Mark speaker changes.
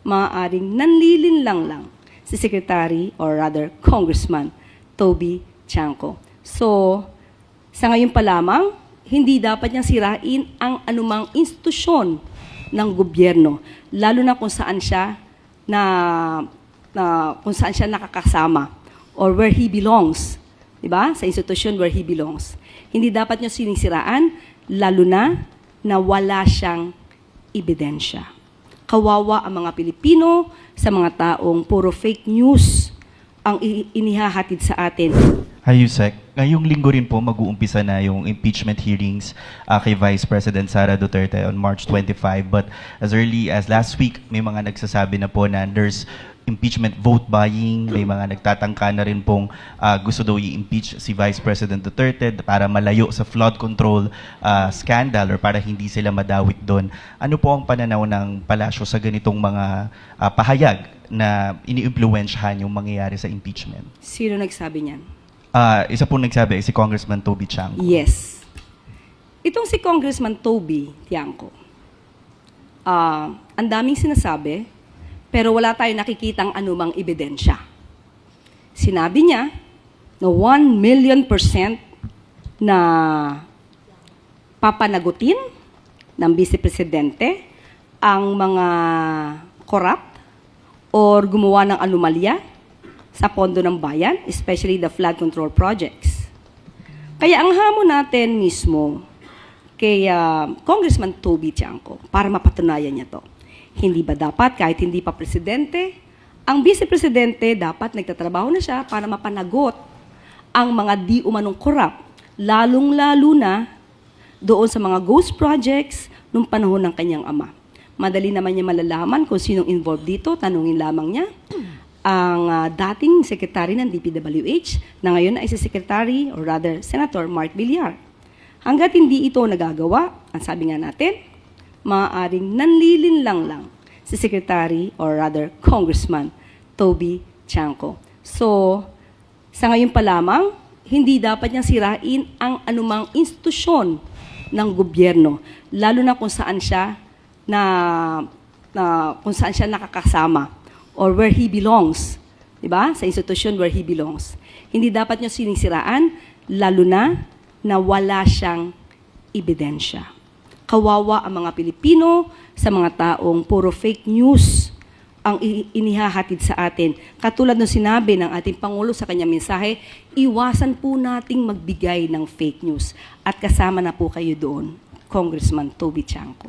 Speaker 1: maaaring nanlilinlang lang si Secretary or rather Congressman Toby Chanco. So, sa ngayon pa lamang, hindi dapat niyang sirain ang anumang institusyon ng gobyerno, lalo na kung saan siya nakakasama or where he belongs, 'di ba? Sa institusyon where he belongs. Hindi dapat niyo sinisiraan, lalo na wala siyang ebidensya. Kawawa ang mga Pilipino sa mga taong puro fake news ang inihahatid sa atin.
Speaker 2: Hi, Yusek. Ngayong linggo rin po mag-uumpisa na yung impeachment hearings kay Vice President Sara Duterte on March 25. But as early as last week, may mga nagsasabi na po na there's impeachment vote buying, may mga nagtatangka na rin pong gusto daw i-impeach si Vice President Duterte para malayo sa flood control scandal or para hindi sila madawit doon. Ano po ang pananaw ng palasyo sa ganitong mga pahayag na ini-impluwensyahan yung mangyayari sa impeachment?
Speaker 1: Sino nagsabi niyan?
Speaker 2: Isa po nagsabi, si Congressman Toby Chanco.
Speaker 1: Yes. Itong si Congressman Toby Chanco, ang daming sinasabi, pero wala tayong nakikitang anumang ebidensya. Sinabi niya na 1,000,000% na papanagutin ng Vice Presidente ang mga corrupt or gumawa ng anomalya sa pondo ng bayan, especially the flood control projects. Kaya ang hamon natin mismo kay Congressman Toby Chanco para mapatunayan niya to. Hindi ba dapat kahit hindi pa presidente, ang Vice Presidente dapat nagtatrabaho na siya para mapanagot ang mga di umanong corrupt, lalong-lalo na doon sa mga ghost projects nung panahon ng kanyang ama. Madali naman niya malalaman kung sinong involved dito, tanungin lamang niya ang dating secretary ng DPWH na ngayon ay si Secretary or rather Senator Mark Villar. Hanggat hindi ito nagagawa, ang sabi nga natin, maaaring nanlilinlang lang si Secretary or rather Congressman Toby Chanco. So, sa ngayon pa lamang, hindi dapat niyang sirain ang anumang institusyon ng gobyerno, lalo na kung saan siya nakakasama or where he belongs, 'di ba? Sa institusyon where he belongs. Hindi dapat niyo sinisiraan, lalo na wala siyang ebidensya. Kawawa ang mga Pilipino sa mga taong puro fake news ang inihahatid sa atin. Katulad ng sinabi ng ating Pangulo sa kanyang mensahe, iwasan po nating magbigay ng fake news. At kasama na po kayo doon, Congressman Toby Chanco.